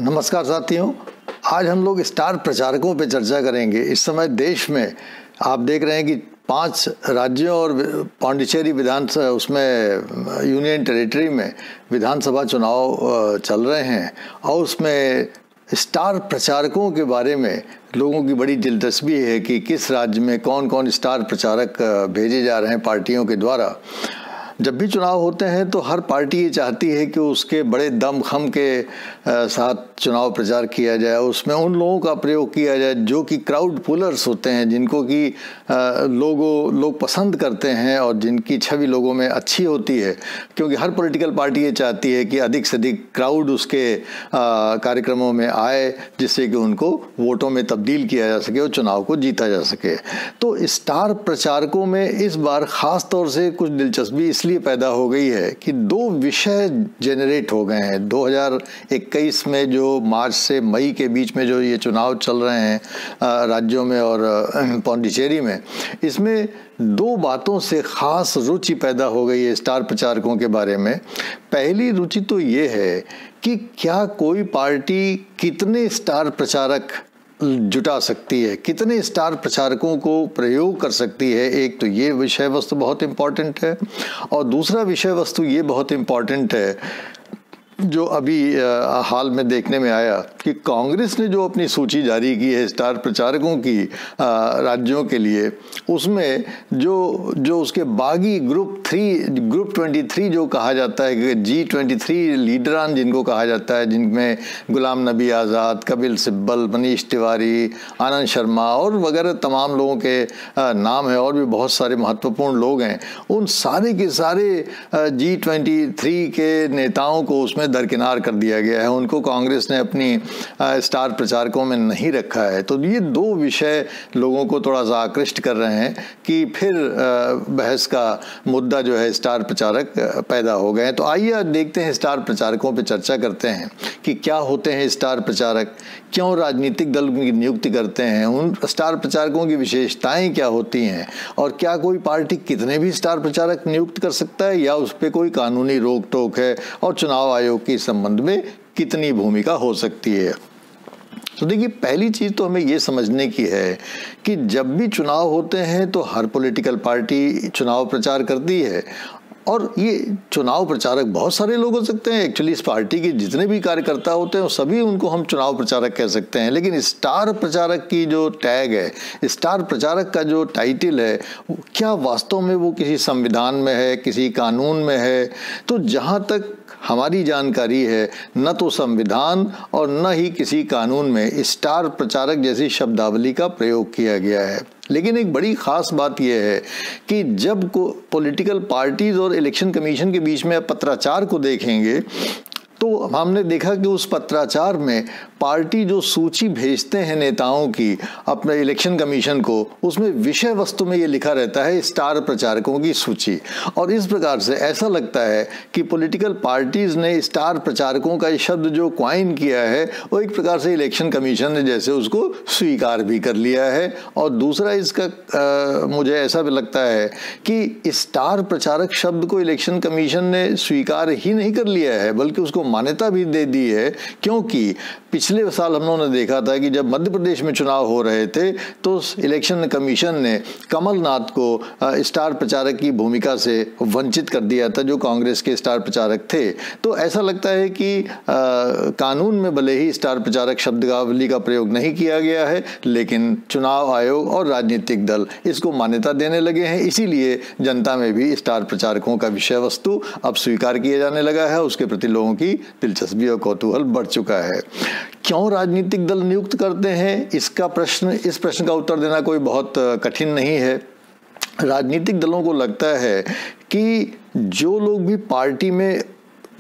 नमस्कार साथियों, आज हम लोग स्टार प्रचारकों पे चर्चा करेंगे। इस समय देश में आप देख रहे हैं कि 5 राज्यों और पांडिचेरी विधानसभा उसमें यूनियन टेरिटरी में विधानसभा चुनाव चल रहे हैं और उसमें स्टार प्रचारकों के बारे में लोगों की बड़ी दिलचस्पी है कि किस राज्य में कौन कौन स्टार प्रचारक भेजे जा रहे हैं पार्टियों के द्वारा। जब भी चुनाव होते हैं तो हर पार्टी ये चाहती है कि उसके बड़े दम खम के साथ चुनाव प्रचार किया जाए, उसमें उन लोगों का प्रयोग किया जाए जो कि क्राउड पुलर्स होते हैं, जिनको कि लोग पसंद करते हैं और जिनकी छवि लोगों में अच्छी होती है, क्योंकि हर पॉलिटिकल पार्टी ये चाहती है कि अधिक से अधिक क्राउड उसके कार्यक्रमों में आए, जिससे कि उनको वोटों में तब्दील किया जा सके और चुनाव को जीता जा सके। तो स्टार प्रचारकों में इस बार ख़ास तौर से कुछ दिलचस्पी इसलिए पैदा हो गई है कि 2 विषय जेनरेट हो गए हैं। 2021 में जो मार्च से मई के बीच में जो ये चुनाव चल रहे हैं राज्यों में और पांडिचेरी में, इसमें 2 बातों से खास रुचि पैदा हो गई है स्टार प्रचारकों के बारे में। पहली रुचि तो ये है कि क्या कोई पार्टी कितने स्टार प्रचारक जुटा सकती है, कितने स्टार प्रचारकों को प्रयोग कर सकती है। एक तो ये विषय वस्तु बहुत इम्पॉर्टेंट है और दूसरा विषय वस्तु ये बहुत इम्पॉर्टेंट है जो अभी हाल में देखने में आया कि कांग्रेस ने जो अपनी सूची जारी की है स्टार प्रचारकों की राज्यों के लिए, उसमें जो उसके बागी ग्रुप 23 जो कहा जाता है, G23 लीडरान जिनको कहा जाता है, जिनमें गुलाम नबी आज़ाद, कपिल सिब्बल, मनीष तिवारी, आनंद शर्मा और वगैरह तमाम लोगों के नाम है और भी बहुत सारे महत्वपूर्ण लोग हैं, उन सारे के सारे G23 के नेताओं को उसमें दरकिनार कर दिया गया है। उनको कांग्रेस ने अपनी स्टार प्रचारकों में नहीं रखा है। तो ये 2 विषय लोगों को थोड़ा सा आकृष्ट कर रहे हैं कि फिर बहस का मुद्दा जो है स्टार प्रचारक पैदा हो गए हैं। तो आइए देखते हैं, स्टार प्रचारकों पे चर्चा करते हैं कि क्या होते हैं स्टार प्रचारक, क्यों राजनीतिक दल की नियुक्ति करते हैं, उन स्टार प्रचारकों की विशेषताएं क्या होती हैं और क्या कोई पार्टी कितने भी स्टार प्रचारक नियुक्त कर सकता है या उस पर कोई कानूनी रोक टोक है और चुनाव आयोग के संबंध में कितनी भूमिका हो सकती है। तो देखिए, पहली चीज तो हमें ये समझने की है कि जब भी चुनाव होते हैं तो हर पॉलिटिकल पार्टी चुनाव प्रचार करती है और ये चुनाव प्रचारक बहुत सारे लोग हो सकते हैं। एक्चुअली इस पार्टी के जितने भी कार्यकर्ता होते हैं सभी उनको हम चुनाव प्रचारक कह सकते हैं, लेकिन स्टार प्रचारक की जो टैग है, स्टार प्रचारक का जो टाइटल है, क्या वास्तव में वो किसी संविधान में है, किसी कानून में है? तो जहाँ तक हमारी जानकारी है, न तो संविधान और न ही किसी कानून में स्टार प्रचारक जैसी शब्दावली का प्रयोग किया गया है। लेकिन एक बड़ी खास बात यह है कि जब को पॉलिटिकल पार्टीज और इलेक्शन कमीशन के बीच में पत्राचार को देखेंगे तो हमने देखा कि उस पत्राचार में पार्टी जो सूची भेजते हैं नेताओं की अपने इलेक्शन कमीशन को, उसमें विषय वस्तु में ये लिखा रहता है स्टार प्रचारकों की सूची। और इस प्रकार से ऐसा लगता है कि पॉलिटिकल पार्टीज ने स्टार प्रचारकों का शब्द जो क्वाइन किया है वो एक प्रकार से इलेक्शन कमीशन ने जैसे उसको स्वीकार भी कर लिया है। और दूसरा इसका मुझे ऐसा भी लगता है कि स्टार प्रचारक शब्द को इलेक्शन कमीशन ने स्वीकार ही नहीं कर लिया है बल्कि उसको मान्यता भी दे दी है, क्योंकि पिछले साल हम लोगों ने देखा था कि जब मध्य प्रदेश में चुनाव हो रहे थे तो इलेक्शन कमीशन ने कमलनाथ को स्टार प्रचारक की भूमिका से वंचित कर दिया था, जो कांग्रेस के स्टार प्रचारक थे। तो ऐसा लगता है कि कानून में भले ही स्टार प्रचारक शब्दावली का प्रयोग नहीं किया गया है, लेकिन चुनाव आयोग और राजनीतिक दल इसको मान्यता देने लगे हैं। इसीलिए जनता में भी स्टार प्रचारकों का विषय वस्तु अब स्वीकार किया जाने लगा है, उसके प्रति लोगों की दिलचस्पी और कौतूहल बढ़ चुका है। क्यों राजनीतिक दल नियुक्त करते हैं, इस प्रश्न का उत्तर देना कोई बहुत कठिन नहीं है। राजनीतिक दलों को लगता है कि जो लोग भी पार्टी में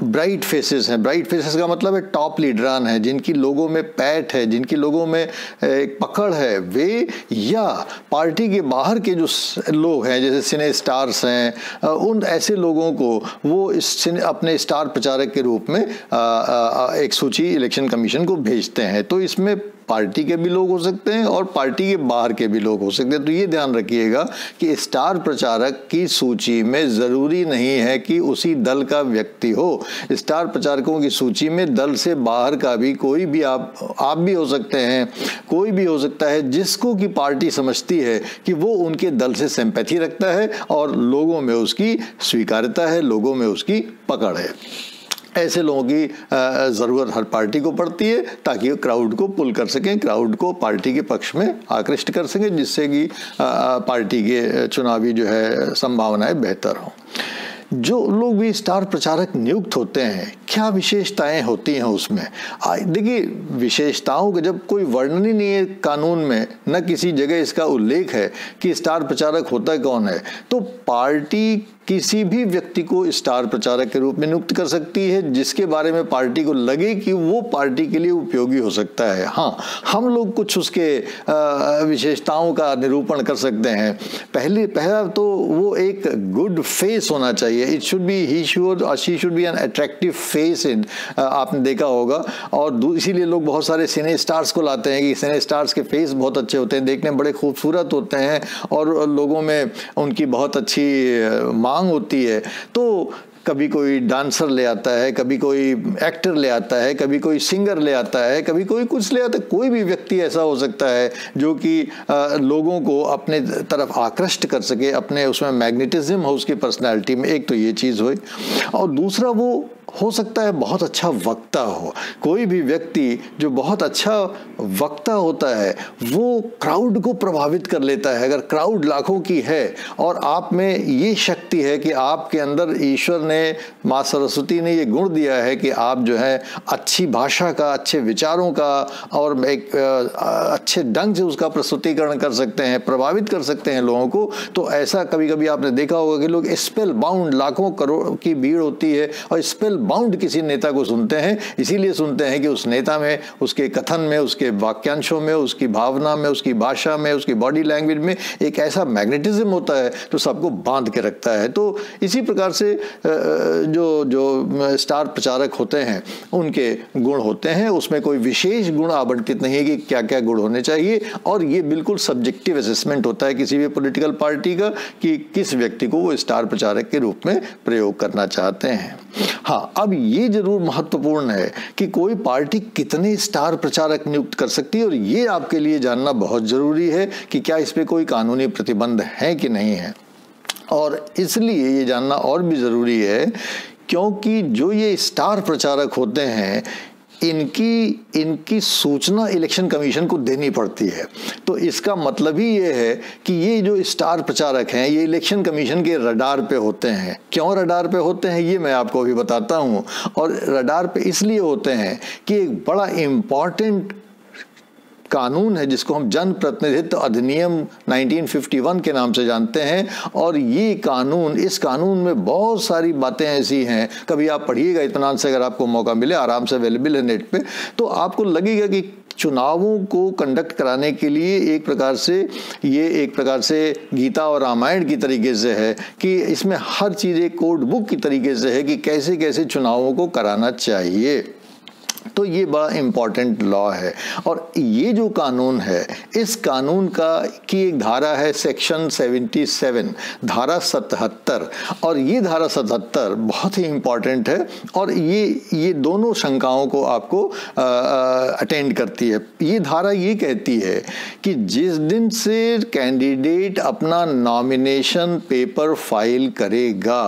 ब्राइट फेसेस हैं, ब्राइट फेसेस का मतलब है टॉप लीडरान है, जिनकी लोगों में पैठ है, जिनकी लोगों में एक पकड़ है, वे या पार्टी के बाहर के जो लोग हैं जैसे सिने स्टार्स हैं, उन ऐसे लोगों को वो अपने स्टार प्रचारक के रूप में एक सूची इलेक्शन कमीशन को भेजते हैं। तो इसमें पार्टी के भी लोग हो सकते हैं और पार्टी के बाहर के भी लोग हो सकते हैं। तो ये ध्यान रखिएगा कि स्टार प्रचारक की सूची में ज़रूरी नहीं है कि उसी दल का व्यक्ति हो। स्टार प्रचारकों की सूची में दल से बाहर का भी कोई भी आप भी हो सकते हैं, कोई भी हो सकता है जिसको कि पार्टी समझती है कि वो उनके दल से सिंपैथी रखता है और लोगों में उसकी स्वीकार्यता है, लोगों में उसकी पकड़ है। ऐसे लोगों की ज़रूरत हर पार्टी को पड़ती है ताकि क्राउड को पुल कर सकें, क्राउड को पार्टी के पक्ष में आकृष्ट कर सकें, जिससे कि पार्टी के चुनावी जो है संभावनाएं बेहतर हों। जो लोग भी स्टार प्रचारक नियुक्त होते हैं, क्या विशेषताएं होती हैं उसमें? देखिए, विशेषताओं का जब कोई वर्णन ही नहीं है कानून में, न किसी जगह इसका उल्लेख है कि स्टार प्रचारक होता कौन है, तो पार्टी किसी भी व्यक्ति को स्टार प्रचारक के रूप में नियुक्त कर सकती है जिसके बारे में पार्टी को लगे कि वो पार्टी के लिए उपयोगी हो सकता है। हाँ, हम लोग कुछ उसके विशेषताओं का निरूपण कर सकते हैं। पहला तो वो एक गुड फेस होना चाहिए। It should be he should और she should be an attractive face in, आपने देखा होगा। और इसीलिए लोग बहुत सारे सिने स्टार्स को लाते हैं कि सिने स्टार्स के फेस बहुत अच्छे होते हैं, देखने में बड़े खूबसूरत होते हैं और लोगों में उनकी बहुत अच्छी मांग होती है। तो कभी कोई डांसर ले आता है, कभी कोई एक्टर ले आता है, कभी कोई सिंगर ले आता है, कभी कोई कुछ ले आता है। कोई भी व्यक्ति ऐसा हो सकता है जो कि लोगों को अपने तरफ आकृष्ट कर सके, अपने उसमें मैग्नेटिज्म हो उसकी पर्सनैलिटी में। एक तो ये चीज़ हुई, और दूसरा वो हो सकता है बहुत अच्छा वक्ता हो। कोई भी व्यक्ति जो बहुत अच्छा वक्ता होता है वो क्राउड को प्रभावित कर लेता है। अगर क्राउड लाखों की है और आप में ये शक्ति है कि आपके अंदर ईश्वर ने, माँ सरस्वती ने ये गुण दिया है कि आप जो है अच्छी भाषा का, अच्छे विचारों का और एक अच्छे ढंग से उसका प्रस्तुतिकरण कर सकते हैं, प्रभावित कर सकते हैं लोगों को, तो ऐसा कभी कभी आपने देखा होगा कि लोग स्पेल बाउंड, लाखों करोड़ की भीड़ होती है और स्पेल बाउंड किसी नेता को सुनते हैं। इसीलिए सुनते हैं कि उस नेता में, उसके कथन में, उसके वाक्यांशों में, उसकी भावना में, उसकी भाषा में, उसकी बॉडी लैंग्वेज में एक ऐसा मैग्नेटिज्म होता है जो सबको बांध के रखता है। तो इसी प्रकार से जो स्टार प्रचारक होते हैं उनके गुण होते हैं। उसमें कोई विशेष गुण आवंटित नहीं है कि क्या क्या गुण होने चाहिए, और ये बिल्कुल सब्जेक्टिव असेसमेंट होता है किसी भी पॉलिटिकल पार्टी का कि किस व्यक्ति को वो स्टार प्रचारक के रूप में प्रयोग करना चाहते हैं। हाँ, अब ये जरूर महत्वपूर्ण है कि कोई पार्टी कितने स्टार प्रचारक नियुक्त कर सकती है, और ये आपके लिए जानना बहुत जरूरी है कि क्या इस पे कोई कानूनी प्रतिबंध है कि नहीं है। और इसलिए ये जानना और भी जरूरी है क्योंकि जो ये स्टार प्रचारक होते हैं इनकी सूचना इलेक्शन कमीशन को देनी पड़ती है। तो इसका मतलब ही ये है कि ये जो स्टार प्रचारक हैं ये इलेक्शन कमीशन के रडार पे होते हैं। क्यों रडार पे होते हैं ये मैं आपको अभी बताता हूँ। और रडार पे इसलिए होते हैं कि एक बड़ा इम्पॉर्टेंट कानून है जिसको हम जन प्रतिनिधित्व अधिनियम 1951 के नाम से जानते हैं, और ये कानून, इस कानून में बहुत सारी बातें ऐसी हैं, कभी आप पढ़िएगा इत्मीनान से, अगर आपको मौका मिले, आराम से अवेलेबल है नेट पे, तो आपको लगेगा कि चुनावों को कंडक्ट कराने के लिए एक प्रकार से गीता और रामायण की तरीके से है कि इसमें हर चीज़ एक कोड बुक की तरीके से है कि कैसे कैसे चुनावों को कराना चाहिए। तो ये बड़ा इम्पॉर्टेंट लॉ है। और ये जो कानून है, इस कानून की एक धारा है सेक्शन 77, धारा 77, और ये धारा 77 बहुत ही इम्पॉर्टेंट है और ये दोनों शंकाओं को आपको अटेंड करती है। ये धारा ये कहती है कि जिस दिन से कैंडिडेट अपना नॉमिनेशन पेपर फाइल करेगा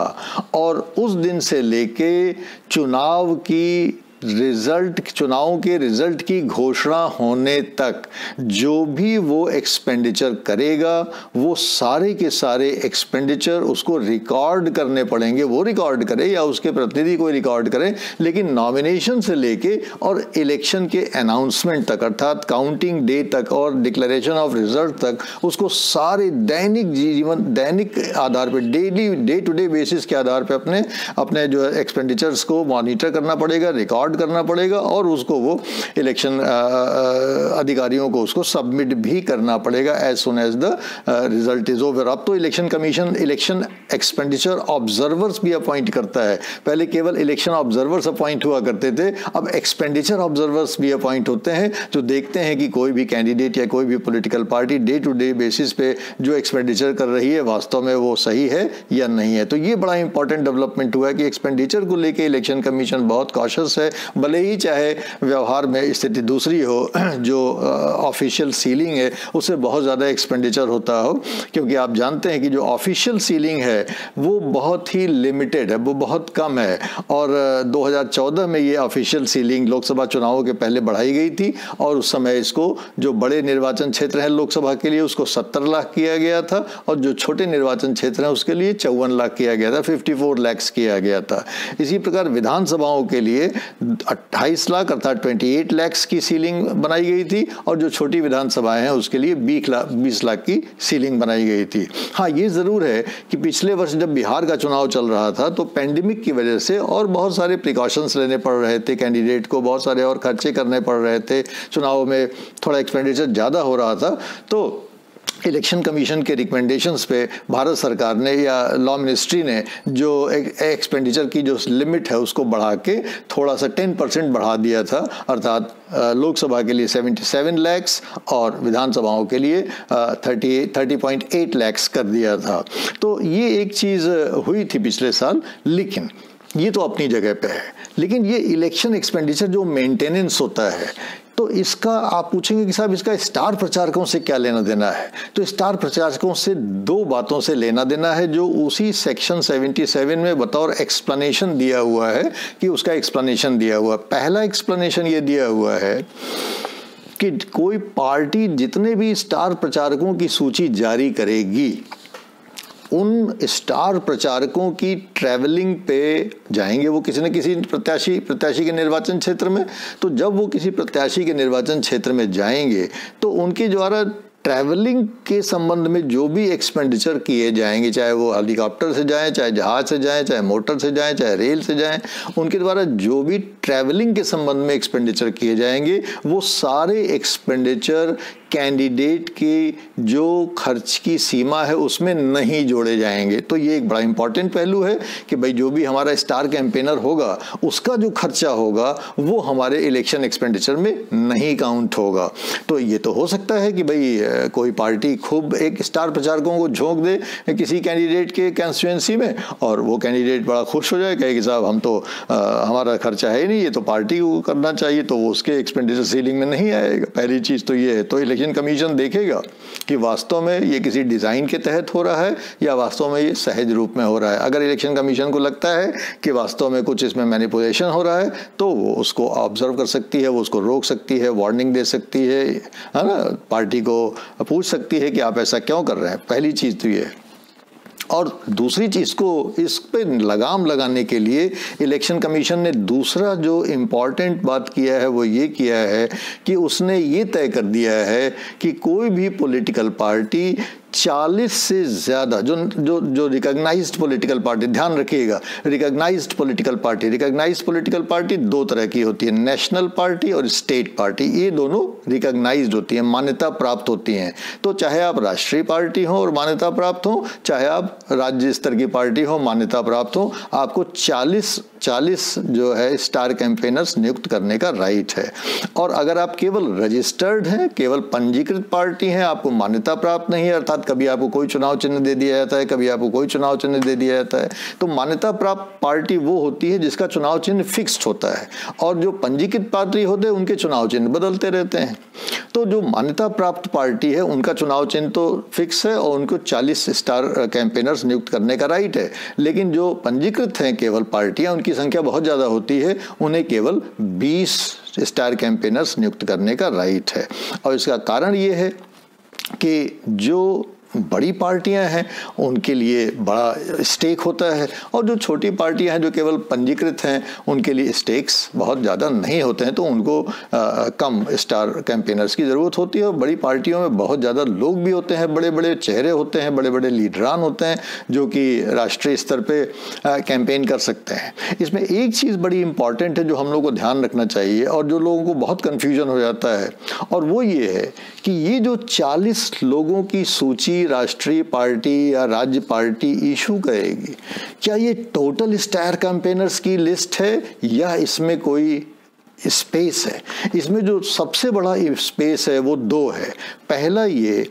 और उस दिन से लेके चुनाव के रिजल्ट की घोषणा होने तक जो भी वो एक्सपेंडिचर करेगा, वो सारे के सारे एक्सपेंडिचर उसको रिकॉर्ड करने पड़ेंगे। वो रिकॉर्ड करे या उसके प्रतिनिधि कोई रिकॉर्ड करे, लेकिन नॉमिनेशन से लेके और इलेक्शन के अनाउंसमेंट तक, अर्थात काउंटिंग डे तक और डिक्लेरेशन ऑफ रिजल्ट तक, उसको सारे दैनिक आधार पर, डे टू डे बेसिस के आधार पर अपने जो एक्सपेंडिचर्स को मॉनिटर करना पड़ेगा, रिकॉर्ड रिकॉर्ड करना पड़ेगा और उसको वो इलेक्शन अधिकारियों को उसको सबमिट भी करना पड़ेगा as soon as the result is over. अब तो election commission election expenditure observers भी अपॉइंट करता है। पहले केवल इलेक्शन ऑब्जर्वर्स अपॉइंट हुआ करते थे, अब एक्सपेंडिचर ऑब्जर्वर्स भी अपॉइंट होते हैं जो देखते हैं कि कोई भी कैंडिडेट या कोई भी political party day to day basis पे जो एक्सपेंडिचर कर रही है वास्तव में वो सही है या नहीं है। तो ये बड़ा इंपॉर्टेंट डेवलपमेंट हुआ है कि एक्सपेंडिचर को लेके इलेक्शन कमीशन बहुत कॉशियस है, भले ही चाहे व्यवहार में स्थिति दूसरी हो, जो ऑफिशियल सीलिंग है उससे बहुत ज़्यादा एक्सपेंडिचर होता हो, क्योंकि आप जानते हैं कि जो ऑफिशियल सीलिंग है वो बहुत ही लिमिटेड है, वो बहुत कम है। और 2014 में ये ऑफिशियल सीलिंग लोकसभा चुनावों के पहले बढ़ाई गई थी और उस समय इसको जो बड़े निर्वाचन क्षेत्र हैं लोकसभा के लिए उसको 70 लाख किया गया था और जो छोटे निर्वाचन क्षेत्र हैं उसके लिए 54 लाख किया गया था, 54 लाख किया गया था। इसी प्रकार विधानसभाओं के लिए 28 लाख अर्थात 28 लाख की सीलिंग बनाई गई थी और जो छोटी विधानसभाएं हैं उसके लिए 20 लाख की सीलिंग बनाई गई थी। हाँ, ये ज़रूर है कि पिछले वर्ष जब बिहार का चुनाव चल रहा था तो पेंडेमिक की वजह से और बहुत सारे प्रिकॉशंस लेने पड़ रहे थे, कैंडिडेट को बहुत सारे और खर्चे करने पड़ रहे थे, चुनाव में थोड़ा एक्सपेंडिचर ज़्यादा हो रहा था। तो इलेक्शन कमीशन के रिकमेंडेशंस पे भारत सरकार ने या लॉ मिनिस्ट्री ने जो एक्सपेंडिचर की जो लिमिट है उसको बढ़ा के थोड़ा सा 10% बढ़ा दिया था, अर्थात लोकसभा के लिए 77 लाख और विधानसभाओं के लिए 30.8 लाख कर दिया था। तो ये एक चीज़ हुई थी पिछले साल, लेकिन ये तो अपनी जगह पे है। लेकिन ये इलेक्शन एक्सपेंडिचर जो मेंटेनेंस होता है तो इसका आप पूछेंगे कि साहब इसका स्टार प्रचारकों से क्या लेना देना है। तो स्टार प्रचारकों से दो बातों से लेना देना है जो उसी सेक्शन 77 में बतौर एक्सप्लेनेशन दिया हुआ है कि उसका एक्सप्लेनेशन दिया हुआ। पहला एक्सप्लेनेशन ये दिया हुआ है कि कोई पार्टी जितने भी स्टार प्रचारकों की सूची जारी करेगी उन स्टार प्रचारकों की ट्रैवलिंग पे जाएंगे वो किसी न किसी प्रत्याशी के निर्वाचन क्षेत्र में। तो जब वो किसी प्रत्याशी के निर्वाचन क्षेत्र में जाएंगे तो उनके द्वारा ट्रैवलिंग के संबंध में जो भी एक्सपेंडिचर किए जाएंगे, चाहे वो हेलीकॉप्टर से जाएं, चाहे जहाज से जाएं, चाहे मोटर से जाएं, चाहे रेल से जाएं, उनके द्वारा जो भी ट्रैवलिंग के संबंध में एक्सपेंडिचर किए जाएंगे वो सारे एक्सपेंडिचर कैंडिडेट की जो खर्च की सीमा है उसमें नहीं जोड़े जाएंगे। तो ये एक बड़ा इंपॉर्टेंट पहलू है कि भाई जो भी हमारा स्टार कैंपेनर होगा उसका जो खर्चा होगा वो हमारे इलेक्शन एक्सपेंडिचर में नहीं काउंट होगा। तो ये तो हो सकता है कि भाई कोई पार्टी खूब एक स्टार प्रचारकों को झोंक दे किसी कैंडिडेट के कंस्टिट्यूएंसी में और वो कैंडिडेट बड़ा खुश हो जाए, कहे कि साहब हम तो हमारा खर्चा है नहीं, ये तो पार्टी को करना चाहिए, तो वो उसके एक्सपेंडिचर सीलिंग में नहीं आएगा। पहली चीज़ तो ये है। तो इलेक्शन कमीशन देखेगा कि वास्तव में ये किसी डिज़ाइन के तहत हो रहा है या वास्तव में ये सहज रूप में हो रहा है। अगर इलेक्शन कमीशन को लगता है कि वास्तव में कुछ इसमें मैनिपुलेशन हो रहा है तो वो उसको ऑब्जर्व कर सकती है, वो उसको रोक सकती है, वार्निंग दे सकती है ना, पार्टी को पूछ सकती है कि आप ऐसा क्यों कर रहे हैं। पहली चीज़ तो ये है। और दूसरी चीज़ को इस पे लगाम लगाने के लिए इलेक्शन कमीशन ने दूसरा जो इम्पॉर्टेंट बात किया है वो ये किया है कि उसने ये तय कर दिया है कि कोई भी पॉलिटिकल पार्टी 40 से ज़्यादा जो रिकॉग्नाइज्ड पॉलिटिकल पार्टी, ध्यान रखिएगा, रिकॉग्नाइज्ड पॉलिटिकल पार्टी दो तरह की होती है, नेशनल पार्टी और स्टेट पार्टी। ये दोनों रिकॉग्नाइज्ड होती हैं, मान्यता प्राप्त होती हैं। तो चाहे आप राष्ट्रीय पार्टी हो और मान्यता प्राप्त हो, चाहे आप राज्य स्तर की पार्टी हो, मान्यता प्राप्त हो, आपको 40 जो है स्टार कैंपेनर्स नियुक्त करने का राइट है। और अगर आप केवल रजिस्टर्ड हैं, केवल पंजीकृत पार्टी हैं, आपको मान्यता प्राप्त नहीं है, अर्थात कभी आपको कोई चुनाव चिन्ह दे दिया जाता है, कभी आपको कोई चुनाव चिन्ह दे दिया जाता है, तो मान्यता प्राप्त पार्टी वो होती है जिसका चुनाव चिन्ह फिक्स्ड होता है और जो पंजीकृत पार्टी होते हैं उनके चुनाव चिन्ह बदलते रहते हैं। तो जो मान्यता प्राप्त पार्टी है उनका चुनाव चिन्ह तो फिक्स है और उनको 40 स्टार कैंपेनर्स नियुक्त करने का राइट है। लेकिन जो पंजीकृत हैं केवल पार्टियां, उनकी संख्या बहुत ज़्यादा होती है, उन्हें केवल 20 स्टार कैंपेनर्स नियुक्त करने का राइट है। और इसका कारण ये है कि जो बड़ी पार्टियां हैं उनके लिए बड़ा स्टेक होता है, और जो छोटी पार्टियां हैं जो केवल पंजीकृत हैं उनके लिए स्टेक्स बहुत ज़्यादा नहीं होते हैं, तो उनको कम स्टार कैंपेनर्स की ज़रूरत होती है। और बड़ी पार्टियों में बहुत ज़्यादा लोग भी होते हैं, बड़े बड़े चेहरे होते हैं, बड़े बड़े लीडरान होते हैं जो कि राष्ट्रीय स्तर पे कैंपेन कर सकते हैं। इसमें एक चीज़ बड़ी इंपॉर्टेंट है जो हम लोग को ध्यान रखना चाहिए और जो लोगों को बहुत कन्फ्यूजन हो जाता है, और वो ये है कि ये जो 40 लोगों की सूची राष्ट्रीय पार्टी या राज्य पार्टी इशू करेगी, क्या ये टोटल स्टार कैंपेनर्स की लिस्ट है या इसमें कोई स्पेस है? इसमें जो सबसे बड़ा स्पेस है वो दो है। पहला ये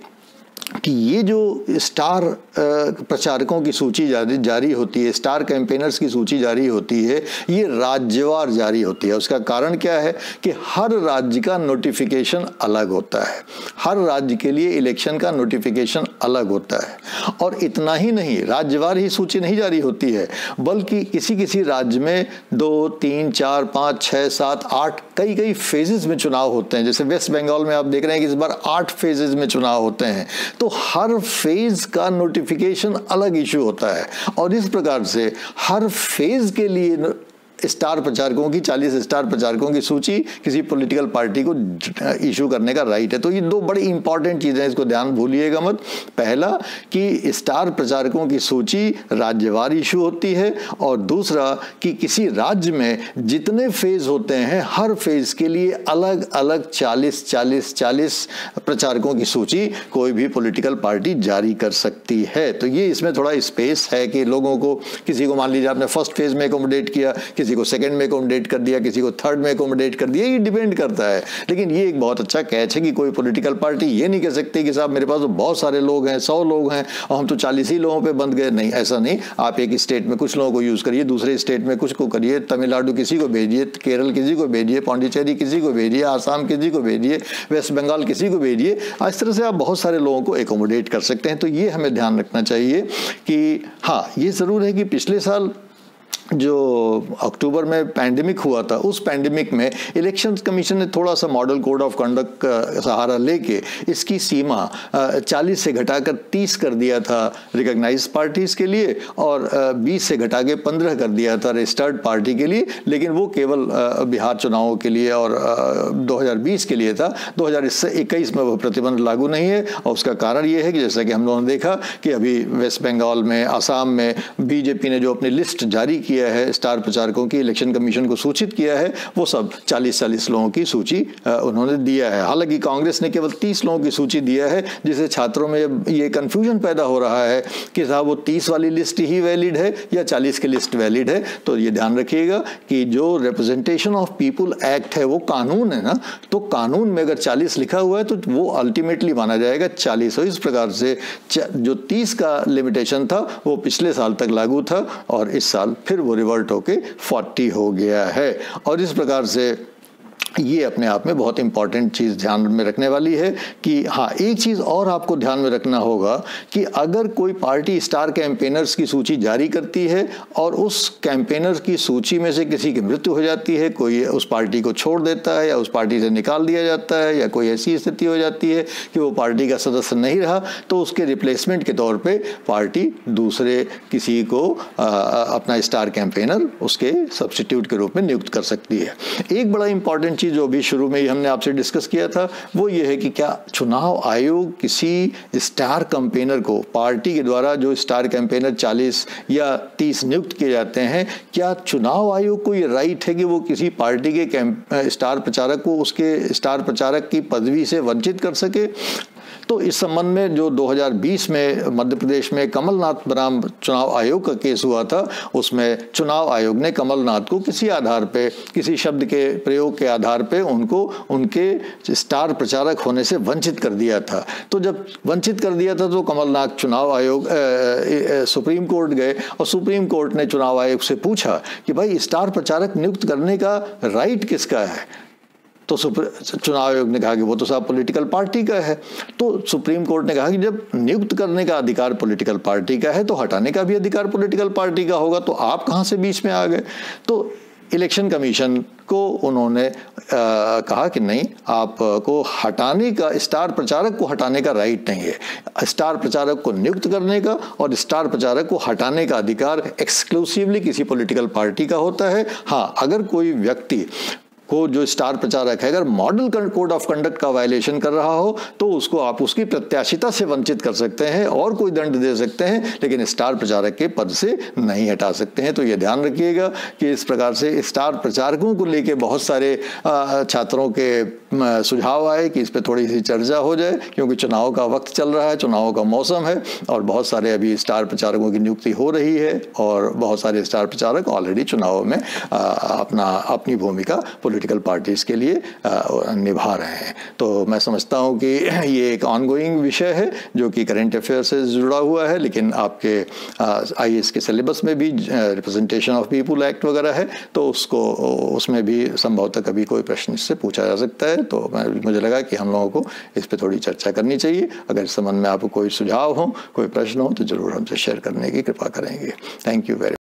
कि ये जो स्टार प्रचारकों की सूची जारी होती है, स्टार कैंपेनर्स की सूची जारी होती है, ये राज्यवार जारी होती है। उसका कारण क्या है कि हर राज्य का नोटिफिकेशन अलग होता है, हर राज्य के लिए इलेक्शन का नोटिफिकेशन अलग होता है। और इतना ही नहीं, राज्यवार ही सूची नहीं जारी होती है, बल्कि किसी किसी राज्य में 2, 3, 4, 5, 6, 7, 8 कई फेजेस में चुनाव होते हैं। जैसे वेस्ट बंगाल में आप देख रहे हैं कि इस बार 8 फेजेस में चुनाव होते हैं, तो हर फेज का नोटिफिकेशन अलग इशू होता है। और इस प्रकार से हर फेज के लिए स्टार प्रचारकों की 40 स्टार प्रचारकों की सूची किसी पॉलिटिकल पार्टी को इशू करने का राइट है। तो ये दो बड़ी इंपॉर्टेंट चीज़ें, इसको ध्यान भूलिएगा मत। पहला कि स्टार प्रचारकों की सूची राज्यवार इशू होती है, और दूसरा कि किसी राज्य में जितने फेज होते हैं हर फेज के लिए अलग अलग 40 प्रचारकों की सूची कोई भी पॉलिटिकल पार्टी जारी कर सकती है। तो ये इसमें थोड़ा स्पेस है कि लोगों को, किसी को मान लीजिए आपने फर्स्ट फेज में एकोमोडेट किया, किसी को सेकंड में एकोमोडेट कर दिया, किसी को थर्ड में एकोमोडेट कर दिया, ये डिपेंड करता है। लेकिन ये एक बहुत अच्छा कैच है कि कोई पॉलिटिकल पार्टी ये नहीं कह सकती कि साहब मेरे पास तो बहुत सारे लोग हैं, 100 लोग हैं और हम तो 40 ही लोगों पे बंद गए। नहीं, ऐसा नहीं। आप एक स्टेट में कुछ लोगों को यूज़ करिए, दूसरे स्टेट में कुछ को करिए, तमिलनाडु किसी को भेजिए, केरल किसी को भेजिए, पौंडीचेरी किसी को भेजिए, आसाम किसी को भेजिए, वेस्ट बंगाल किसी को भेजिए। इस तरह से आप बहुत सारे लोगों को एकोमोडेट कर सकते हैं। तो ये हमें ध्यान रखना चाहिए कि हाँ, ये ज़रूर है कि पिछले साल जो अक्टूबर में पैंडेमिक हुआ था, उस पैंडेमिक में इलेक्शन कमीशन ने थोड़ा सा मॉडल कोड ऑफ कंडक्ट का सहारा लेके इसकी सीमा 40 से घटाकर 30 कर दिया था रिकॉग्नाइज्ड पार्टीज के लिए, और 20 से घटा के 15 कर दिया था रजिस्टर्ड पार्टी के लिए। लेकिन वो केवल बिहार चुनावों के लिए और 2020 के लिए था। 2021 में वो प्रतिबंध लागू नहीं है, और उसका कारण ये है कि जैसा कि हम लोगों ने देखा कि अभी वेस्ट बंगाल में, आसाम में बीजेपी ने जो अपनी लिस्ट जारी की है स्टार प्रचारकों की, इलेक्शन कमीशन को सूचित किया है, वो सब 40 लोगों की सूची उन्होंने दिया है। हालांकि कांग्रेस ने केवल 30 लोगों की सूची दिया है, जिससे छात्रों में ये कंफ्यूजन पैदा हो रहा है कि साहब वो 30 वाली लिस्ट ही वैलिड है या 40 की लिस्ट वैलिड है। तो ये ध्यान रखिएगा कि जो रिप्रेजेंटेशन ऑफ पीपुल एक्ट है वो कानून है ना, तो कानून में अगर 40 लिखा हुआ है तो वो अल्टीमेटली माना जाएगा 40। इस प्रकार से जो 30 का लिमिटेशन था वो पिछले साल तक लागू था, और इस साल फिर वो रिवर्ट होके 40 हो गया है। और इस प्रकार से ये अपने आप में बहुत इंपॉर्टेंट चीज़ ध्यान में रखने वाली है कि हाँ, एक चीज़ और आपको ध्यान में रखना होगा कि अगर कोई पार्टी स्टार कैंपेनर्स की सूची जारी करती है और उस कैंपेनर्स की सूची में से किसी की मृत्यु हो जाती है, कोई उस पार्टी को छोड़ देता है या उस पार्टी से निकाल दिया जाता है, या कोई ऐसी स्थिति हो जाती है कि वो पार्टी का सदस्य नहीं रहा, तो उसके रिप्लेसमेंट के तौर पर पार्टी दूसरे किसी को अपना स्टार कैंपेनर उसके सब्स्टिट्यूट के रूप में नियुक्त कर सकती है। एक बड़ा इंपॉर्टेंट चीज़ जो भी शुरू में ही हमने आपसे डिस्कस किया था वो ये है कि क्या चुनाव आयोग किसी स्टार कैंपेनर को, पार्टी के द्वारा जो स्टार कैंपेनर 40 या 30 नियुक्त किए जाते हैं, क्या चुनाव आयोग को ये राइट है कि वो किसी पार्टी के स्टार प्रचारक को उसके स्टार प्रचारक की पदवी से वंचित कर सके? तो इस संबंध में जो 2020 में मध्य प्रदेश में कमलनाथ बनाम चुनाव आयोग का केस हुआ था, उसमें चुनाव आयोग ने कमलनाथ को किसी आधार पे, किसी शब्द के प्रयोग के आधार पे उनको उनके स्टार प्रचारक होने से वंचित कर दिया था। तो जब वंचित कर दिया था तो कमलनाथ चुनाव आयोग सुप्रीम कोर्ट गए, और सुप्रीम कोर्ट ने चुनाव आयोग से पूछा कि भाई स्टार प्रचारक नियुक्त करने का राइट किसका है? तो चुनाव आयोग ने कहा कि वो तो साहब पॉलिटिकल पार्टी का है। तो सुप्रीम कोर्ट ने कहा कि जब नियुक्त करने का अधिकार पॉलिटिकल पार्टी का है तो हटाने का भी अधिकार पॉलिटिकल पार्टी का होगा, तो आप कहां से बीच में आ गए? तो इलेक्शन कमीशन को उन्होंने कहा कि नहीं, आपको हटाने का, स्टार प्रचारक को हटाने का राइट नहीं है। स्टार प्रचारक को नियुक्त करने का और स्टार प्रचारक को हटाने का अधिकार एक्सक्लूसिवली किसी पॉलिटिकल पार्टी का होता है। हाँ, अगर कोई व्यक्ति को जो स्टार प्रचारक है अगर मॉडल कोड ऑफ कंडक्ट का वायलेशन कर रहा हो तो उसको आप उसकी प्रत्याशिता से वंचित कर सकते हैं और कोई दंड दे सकते हैं, लेकिन स्टार प्रचारक के पद से नहीं हटा सकते हैं। तो ये ध्यान रखिएगा कि इस प्रकार से स्टार प्रचारकों को लेके बहुत सारे छात्रों के सुझाव आए कि इस पर थोड़ी सी चर्चा हो जाए, क्योंकि चुनाव का वक्त चल रहा है, चुनाव का मौसम है और बहुत सारे अभी स्टार प्रचारकों की नियुक्ति हो रही है और बहुत सारे स्टार प्रचारक ऑलरेडी चुनाव में अपनी भूमिका पॉलिटिकल पार्टीज के लिए निभा रहे हैं। तो मैं समझता हूं कि ये एक ऑनगोइंग विषय है जो कि करंट अफेयर से जुड़ा हुआ है, लेकिन आपके आईएएस के सिलेबस में भी रिप्रेजेंटेशन ऑफ पीपुल एक्ट वगैरह है, तो उसमें भी संभवतः कभी कोई प्रश्न इससे पूछा जा सकता है। तो मुझे लगा कि हम लोगों को इस पर थोड़ी चर्चा करनी चाहिए। अगर इस संबंध में आपको कोई सुझाव हो, कोई प्रश्न हो तो जरूर हमसे शेयर करने की कृपा करेंगे। Thank you very